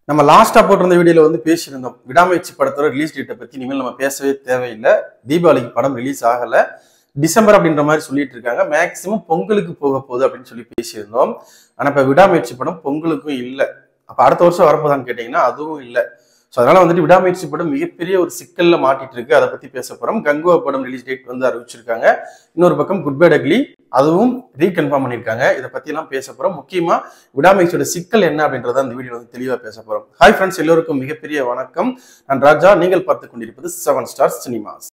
நம்ம லாஸ்டா போட்டிருந்த வீடியோல வந்து பேசியிருந்தோம். விடாமுயற்சி படத்தோட ரிலீஸ் டேட்டை பத்தி இனிமேல் நம்ம பேசவே தேவையில்லை. தீபாவளிக்கு படம் ரிலீஸ் ஆகல, டிசம்பர் அப்படின்ற மாதிரி சொல்லிட்டு இருக்காங்க. மேக்சிமம் பொங்கலுக்கு போக போகுது அப்படின்னு சொல்லி பேசியிருந்தோம். ஆனா இப்ப விடாமுயற்சி படம் பொங்கலுக்கும் இல்லை. அப்ப அடுத்த வருஷம் வரப்போதான்னு கேட்டீங்கன்னா அதுவும் இல்லை. ஸோ அதனால வந்துட்டு விடாமுயற்சி படம் மிகப்பெரிய ஒரு சிக்கல்ல மாட்டிட்டு இருக்கு. அதை பத்தி பேச போறோம். கங்குவா படம் ரிலீஸ் டேட் வந்து அறிவிச்சிருக்காங்க. இன்னொரு பக்கம் குட் பை டக்லி அதுவும் ரீகன்ஃபார்ம் பண்ணியிருக்காங்க. இதை பத்தி எல்லாம் பேச போறோம். முக்கியமா விடாமுயற்சியோட சிக்கல் என்ன அப்படின்றத அந்த வீடியோ வந்து தெளிவா பேச போறோம். ஹாய் ஃப்ரெண்ட்ஸ், எல்லோருக்கும் மிகப்பெரிய வணக்கம். நான் ராஜா. நீங்கள் பார்த்து கொண்டிருப்பது 7 ஸ்டார் சினிமாஸ்.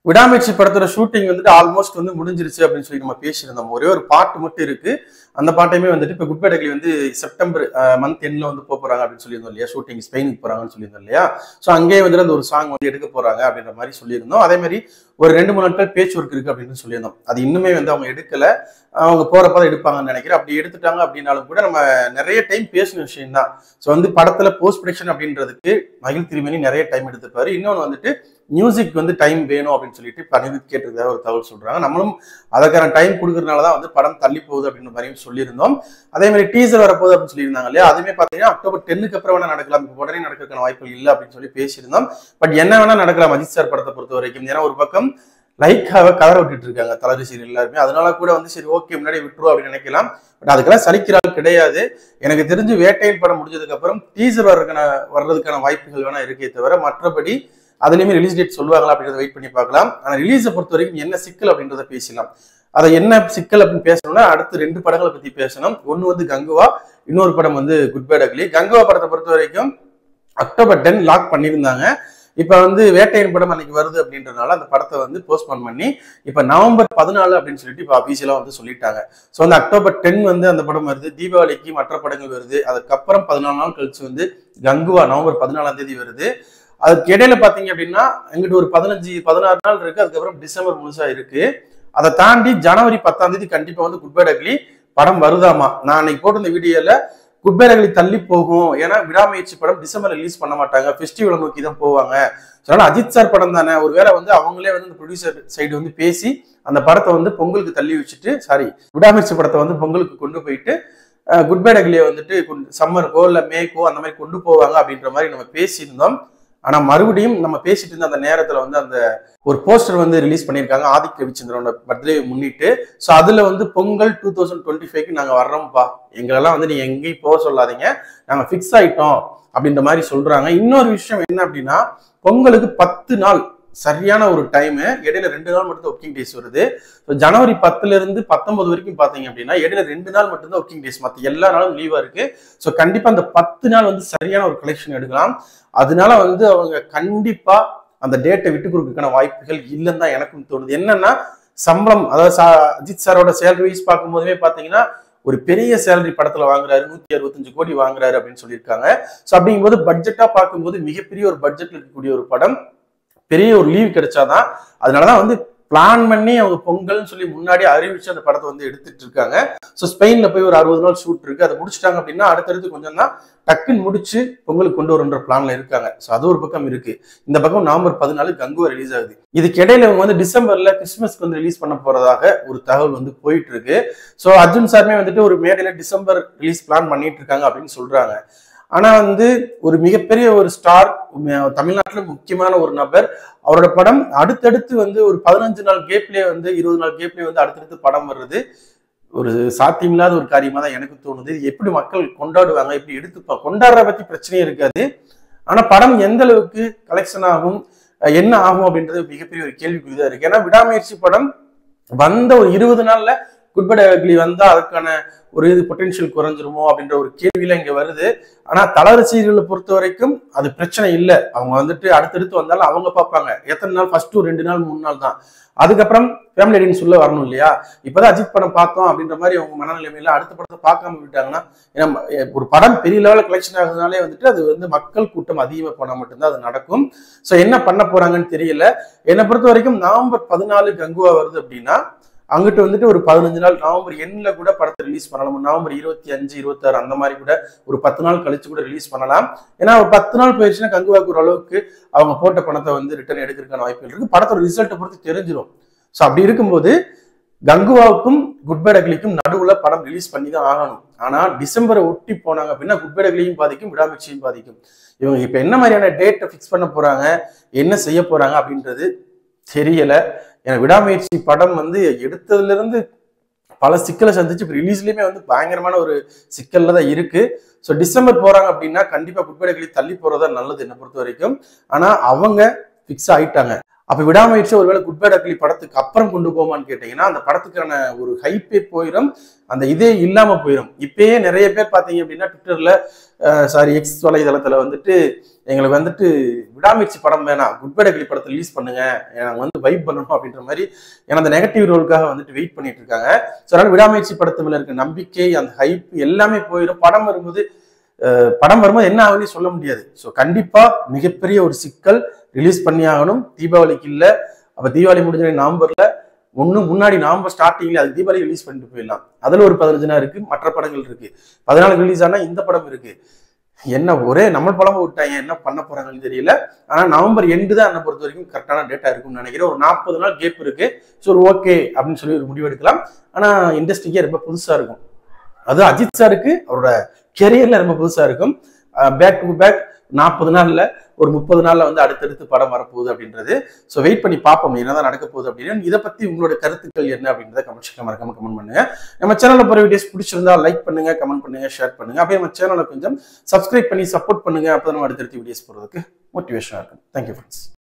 விடாமுயற்சி படத்தோட ஷூட்டிங் வந்துட்டு ஆல்மோஸ்ட் வந்து முடிஞ்சிருச்சு அப்படின்னு சொல்லி நம்ம பேசியிருந்தோம். ஒரே ஒரு பாட்டு மட்டும் இருக்கு. அந்த பாட்டையுமே வந்துட்டு இப்போ குட் பை டக்லி வந்து செப்டம்பர் மந்த் எண்ட்ல வந்து போறாங்க அப்படின்னு சொல்லியிருந்தோம் இல்லையா. ஷூட்டிங் ஸ்பெயினுக்கு போறாங்கன்னு சொல்லியிருந்தோம் இல்லையா. ஸோ அங்கேயே வந்துட்டு அந்த ஒரு சாங் வந்து எடுக்க போறாங்க அப்படின்ற மாதிரி சொல்லியிருந்தோம். அதே மாதிரி ஒரு 2-3 நாட்கள் பேச்சு ஒர்க் இருக்கு அப்படின்னு சொல்லியிருந்தோம். அது இன்னுமே வந்து அவங்க எடுக்கல. அவங்க போறப்பதான் எடுப்பாங்கன்னு நினைக்கிறேன். அப்படி எடுத்துட்டாங்க அப்படின்னாலும் கூட நம்ம நிறைய டைம் பேசின விஷயம் தான். ஸோ வந்து படத்துல போஸ்ட் ப்ரொடக்ஷன் அப்படின்றதுக்கு மகிழ் திருமணி நிறைய டைம் எடுத்துப்பாரு. இன்னொன்று வந்துட்டு மியூசிக் வந்து டைம் வேணும் அப்படின்னு சொல்லிட்டு பணிவித்து கேட்டிருக்கிறதா ஒரு தகவல் சொல்றாங்க. நம்மளும் அதற்கான டைம் கொடுக்கறதுனாலதான் வந்து படம் தள்ளி போகுது அப்படின்ற மாதிரியும் சொல்லியிருந்தோம். அதே மாதிரி டீசர் வரப்போகுது அப்படின்னு சொல்லியிருந்தாங்க இல்லையா. அதுவுமே பாத்தீங்கன்னா அக்டோபர் 10க்கு அப்புறம் வேணா நடக்கலாம். இப்போ உடனே நடக்கிறதுக்கான வாய்ப்புகள் இல்லை அப்படின்னு சொல்லி பேசியிருந்தோம். பட் என்ன வேணா நடக்கலாம் அஜித் சார் படத்தை பொறுத்த வரைக்கும். ஏன்னா ஒரு பக்கம் லைக்காக கதற விட்டுட்டு இருக்காங்க தலரி சீரியல் எல்லாருமே. அதனால கூட வந்து சரி ஓகே முன்னாடி விட்டுருவோம் அப்படின்னு நினைக்கலாம். பட் அதுக்கெல்லாம் சலிக்கிறாள் கிடையாது. எனக்கு தெரிஞ்சு வேட்டையின் படம் முடிஞ்சதுக்கு அப்புறம் டீசர் வர்றதுக்கான வாய்ப்புகள் வேணா இருக்கே தவிர மற்றபடி அதுலயுமே ரிலீஸ் டேட் சொல்லுவாங்களா அப்படின்றத வெயிட் பண்ணி பார்க்கலாம். ஆனா ரிலீஸை பொறுத்த வரைக்கும் என்ன சிக்கல் அப்படின்றத பேசலாம். அதை என்ன சிக்கல் அப்படின்னு பேசணும்னா அடுத்து 2 படங்களை பத்தி பேசணும். ஒன்னு வந்து கங்குவா, இன்னொரு படம் வந்து குட் பை டக்லி. கங்குவா படத்தை பொறுத்த வரைக்கும் அக்டோபர் 10 லாக் பண்ணியிருந்தாங்க. இப்ப வந்து வேட்டையின் படம் அன்னைக்கு வருது அப்படின்றதுனால அந்த படத்தை வந்து போஸ்ட்போன் பண்ணி இப்ப நவம்பர் 14 அப்படின்னு சொல்லிட்டு இப்ப அபிஷியலா வந்து சொல்லிட்டாங்க. ஸோ வந்து அக்டோபர் 10 வந்து அந்த படம் வருது. தீபாவளிக்கு மற்ற படங்கள் வருது. அதுக்கப்புறம் 14 நாள் கழிச்சு வந்து கங்குவா நவம்பர் 14ஆம் தேதி வருது. அதுக்கு இடையில பாத்தீங்க அப்படின்னா எங்கிட்ட ஒரு 15-16 நாள் இருக்கு. அதுக்கப்புறம் டிசம்பர் முழுசா இருக்கு. அதை தாண்டி ஜனவரி 10ஆம் தேதி கண்டிப்பா வந்து குட் பை டக்லி படம் வருதாமா. நான் அன்னைக்கு போட்டு இந்த வீடியோல குட் பை டக்லி தள்ளி போகும். ஏன்னா விடாமுயற்சி படம் டிசம்பர் ரிலீஸ் பண்ண மாட்டாங்க, ஃபெஸ்டிவலை நோக்கி தான் போவாங்க. அதனால அஜித் சார் படம் தானே, ஒருவேளை வந்து அவங்களே வந்து ப்ரொடியூசர் சைடு வந்து பேசி அந்த படத்தை வந்து பொங்கலுக்கு தள்ளி வச்சுட்டு விடாமுயற்சி படத்தை வந்து பொங்கலுக்கு கொண்டு போயிட்டு குட் பை டக்லியை வந்துட்டு சம்மருக்கோ இல்லை மேக்கோ அந்த மாதிரி கொண்டு போவாங்க அப்படின்ற மாதிரி நம்ம பேசியிருந்தோம். ஆனா மறுபடியும் நம்ம பேசிட்டு இருந்த அந்த நேரத்துல வந்து அந்த ஒரு போஸ்டர் வந்து ரிலீஸ் பண்ணியிருக்காங்க ஆதித்ய ரவிச்சந்திரனோட பர்த்டே முன்னிட்டு. ஸோ அதுல வந்து பொங்கல் 2025க்கு நாங்க வர்றோம்ப்பா, எங்களெல்லாம் வந்து நீங்க எங்கேயும் போக சொல்லாதீங்க, நாங்க ஃபிக்ஸ் ஆயிட்டோம் அப்படின்ற மாதிரி சொல்றாங்க. இன்னொரு விஷயம் என்ன அப்படின்னா பொங்கலுக்கு 10 நாள் சரியான ஒரு டைமு. இடையில 2 நாள் மட்டும் ஒர்க்கிங் டேஸ் வருது. ஜனவரி 10ல இருந்து 19 வரைக்கும் பாத்தீங்க அப்படின்னா இடையில 2 நாள் மட்டும் தான் ஒர்க்கிங் டேஸ், மற்ற எல்லா நாளும் லீவா இருக்கு. ஸோ கண்டிப்பா அந்த 10 நாள் வந்து சரியான ஒரு கலெக்ஷன் எடுக்கலாம். அதனால வந்து அவங்க கண்டிப்பா அந்த டேட்டை விட்டு கொடுக்கறதுக்கான வாய்ப்புகள் இல்லைன்னு தான் எனக்கும் தோணுது. என்னன்னா சம்பளம், அதாவது அஜித் சாரோட சேலரிஸ் பார்க்கும்போதுமே பாத்தீங்கன்னா ஒரு பெரிய சேலரி படத்துல வாங்குறாரு, 165 கோடி வாங்குறாரு அப்படின்னு சொல்லியிருக்காங்க. ஸோ அப்படிங்கும்போது பட்ஜெட்டா பார்க்கும்போது மிகப்பெரிய ஒரு பட்ஜெட்ல இருக்கக்கூடிய ஒரு படம், பெரிய ஒரு லீவ் கிடைச்சாதான். அதனாலதான் வந்து பிளான் பண்ணி அவங்க பொங்கல்னு சொல்லி முன்னாடி அறிவிச்சு அந்த படத்தை வந்து எடுத்துட்டு இருக்காங்க. ஸோ ஸ்பெயின்ல போய் ஒரு 60 நாள் ஷூட் இருக்கு. அதை முடிச்சிட்டாங்க அப்படின்னா அடுத்தடுத்து கொஞ்சம் தான் டக்குன்னு முடிச்சு பொங்கலுக்கு கொண்டு வருன்ற பிளான்ல இருக்காங்க. ஸோ அது ஒரு பக்கம் இருக்கு. இந்த பக்கம் நவம்பர் 14 கங்குவா ரிலீஸ் ஆகுது. இதுக்கு இடையில இவங்க வந்து டிசம்பர்ல கிறிஸ்துமஸ்க்கு வந்து ரிலீஸ் பண்ண போறதாக ஒரு தகவல் வந்து போயிட்டு இருக்கு. ஸோ அர்ஜுன் சாருமே வந்துட்டு ஒரு மேடையில டிசம்பர் ரிலீஸ் பிளான் பண்ணிட்டு இருக்காங்க அப்படின்னு சொல்றாங்க. ஆனா வந்து ஒரு மிகப்பெரிய ஒரு ஸ்டார், தமிழ்நாட்டுல முக்கியமான ஒரு நபர், அவரோட படம் அடுத்தடுத்து வந்து ஒரு 15 நாள் கேப்லயே வந்து 20 நாள் கேப்லயே வந்து அடுத்தடுத்து படம் வர்றது ஒரு சாத்தியமில்லாத ஒரு காரியமா தான் எனக்கு தோணுது. எப்படி மக்கள் கொண்டாடுவாங்க, எப்படி கொண்டாடுற பத்தி பிரச்சனையே இருக்காது. ஆனா படம் எந்த அளவுக்கு கலெக்ஷன் ஆகும், என்ன ஆகும் அப்படின்றது மிகப்பெரிய ஒரு கேள்விக்குறிதான் இருக்கு. ஏன்னா விடாமுயற்சி படம் வந்த ஒரு 20 நாள்ல குட் பை டக்லி வந்தா அதுக்கான ஒரு பொட்டென்ஷியல் குறைஞ்சிருமோ அப்படின்ற ஒரு கேள்வியெல்லாம் இங்க வருது. ஆனா தலரி சீரியலை பொறுத்த வரைக்கும் அது பிரச்சனை இல்லை. அவங்க வந்துட்டு அடுத்தடுத்து வந்தாலும் அவங்க பார்ப்பாங்க. எத்தனை நாள், ஃபர்ஸ்ட் 2 நாள் 3 நாள் தான். அதுக்கப்புறம் ஃபேமிலி ஆடியன்ஸ் உள்ள வரணும் இல்லையா. இப்பதான் அஜித் படம் பார்த்தோம் அப்படின்ற மாதிரி அவங்க மனநிலைமையில அடுத்த படத்தை பார்க்காம விட்டாங்கன்னா, ஏன்னா ஒரு படம் பெரிய லெவலில் கலெக்ஷன் ஆகுதுனாலே வந்துட்டு அது வந்து மக்கள் கூட்டம் அதிகமாக போனா மட்டும்தான் அது நடக்கும். ஸோ என்ன பண்ண போறாங்கன்னு தெரியல. என்னை பொறுத்த வரைக்கும் நவம்பர் 14 கங்குவா வருது அப்படின்னா அங்கிட்டு வந்துட்டு ஒரு 15 நாள் நவம்பர் எண்ணில் கூட படத்தை ரிலீஸ் பண்ணலாம். நவம்பர் 25, 26 அந்த மாதிரி கூட ஒரு 10 நாள் கழிச்சு கூட ரிலீஸ் பண்ணலாம். ஏன்னா ஒரு 10 நாள் போயிடுச்சுன்னா கங்குவாக்கு ஒரு அளவுக்கு அவங்க போட்ட பணத்தை வந்து ரிட்டர்ன் எடுக்கிறதுக்கான வாய்ப்புகள் இருக்கு. படத்தோட ரிசல்ட்டை பொறுத்து தெரிஞ்சிடும். ஸோ அப்படி இருக்கும்போது கங்குவாவுக்கும் குட் பை டக்லிக்கும் நடுவுல படம் ரிலீஸ் பண்ணி தான் ஆகணும். ஆனா டிசம்பரை ஒட்டி போனாங்க அப்படின்னா குட் பை டக்லியும் பாதிக்கும், விடாமுயற்சியும் பாதிக்கும். இவங்க இப்ப என்ன மாதிரியான டேட்டை ஃபிக்ஸ் பண்ண போறாங்க, என்ன செய்ய போறாங்க அப்படின்றது தெரியல. ஏன்னா விடாமுயற்சி படம் வந்து எடுத்ததுல இருந்து பல சிக்கலை சந்திச்சு இப்போ ரிலீஸ்லயுமே வந்து பயங்கரமான ஒரு சிக்கல்ல தான் இருக்கு. ஸோ டிசம்பர் போறாங்க அப்படின்னா கண்டிப்பா குட் பை டக்லி தள்ளி போறதா நல்லது என்னை பொறுத்த வரைக்கும். ஆனா அவங்க ஃபிக்ஸ் ஆயிட்டாங்க. அப்ப விடாமுயற்சி ஒருவேளை குட் பை டக்லி படத்துக்கு அப்புறம் கொண்டு போமான்னு கேட்டீங்கன்னா அந்த படத்துக்கான ஒரு ஹைப்பே போயிடும், அந்த இதே இல்லாம போயிடும். இப்பயே நிறைய பேர் பாத்தீங்க அப்படின்னா ட்விட்டர்ல எக்ஸ் வலைதளத்துல வந்துட்டு எங்களுக்கு வந்துட்டு விடாமுயற்சி படம் வேணாம், குட் பை டக்லி படத்தை ரிலீஸ் பண்ணுங்க, நாங்கள் வந்து வைப் பண்ணணும் அப்படின்ற மாதிரி ஏன்னா அந்த நெகட்டிவ் ரோலுக்காக வந்துட்டு வெயிட் பண்ணிட்டு இருக்காங்க. ஸோ அதனால விடாமுயற்சி படத்து மேல இருக்க நம்பிக்கை, அந்த ஹைப் எல்லாமே போயிடும். படம் வரும்போது என்ன ஆகுன்னு சொல்ல முடியாது. ஸோ கண்டிப்பா மிகப்பெரிய ஒரு சிக்கல், ரிலீஸ் பண்ணி ஆகணும். தீபாவளிக்கு இல்ல, அப்ப தீபாவளி முடிஞ்ச நவம்பர்ல முன்னாடி நவம்பர் ஸ்டார்டிங்ல அது தீபாவளி ரிலீஸ் பண்ணிட்டு போயிடலாம். அதுல ஒரு 15 நாள் இருக்கு, மற்ற படங்கள் இருக்கு. 14 ரிலீஸ் ஆனா இந்த படம் இருக்கு. என்ன ஒரே நம்ம படம் விட்டாங்க, என்ன பண்ண போறாங்கன்னு தெரியல. ஆனா நவம்பர் எண்டு தான் என்னை பொறுத்த வரைக்கும் கரெக்டான டேட்டா இருக்கும்னு நினைக்கிறேன். ஒரு 40 நாள் கேப் இருக்கு. ஸோ ஒரு ஓகே அப்படின்னு சொல்லி ஒரு முடிவு எடுக்கலாம். ஆனா இண்டஸ்ட்ரிக்கே ரொம்ப புதுசா இருக்கும். அது அஜித் சாருக்கு அவரோட கெரியர்ல ரொம்ப புதுசா இருக்கும். பேக் டு பேக் 40 நாள்ல ஒரு 30 நாள்ல வந்து அடுத்தடுத்து படம் வரப்போகுது அப்படின்றது. ஸோ வெயிட் பண்ணி பார்ப்போம் என்னதான் நடக்க போகுது அப்படின்னு. இதை பத்தி உங்களோட கருத்துக்கள் என்ன அப்படின்றத மறக்காம கமெண்ட் பண்ணுங்க. நம்ம சேனல்ல போற வீடியோஸ் பிடிச்சிருந்தா லைக் பண்ணுங்க, கமெண்ட் பண்ணுங்க, ஷேர் பண்ணுங்க. அப்படியே நம்ம சேனலை கொஞ்சம் சப்ஸ்கிரைப் பண்ணி சப்போர்ட் பண்ணுங்க. அப்போ நம்ம அடுத்தடுத்து வீடியோஸ் போறதுக்கு மோட்டிவேஷனா இருக்கும். Thank you friends.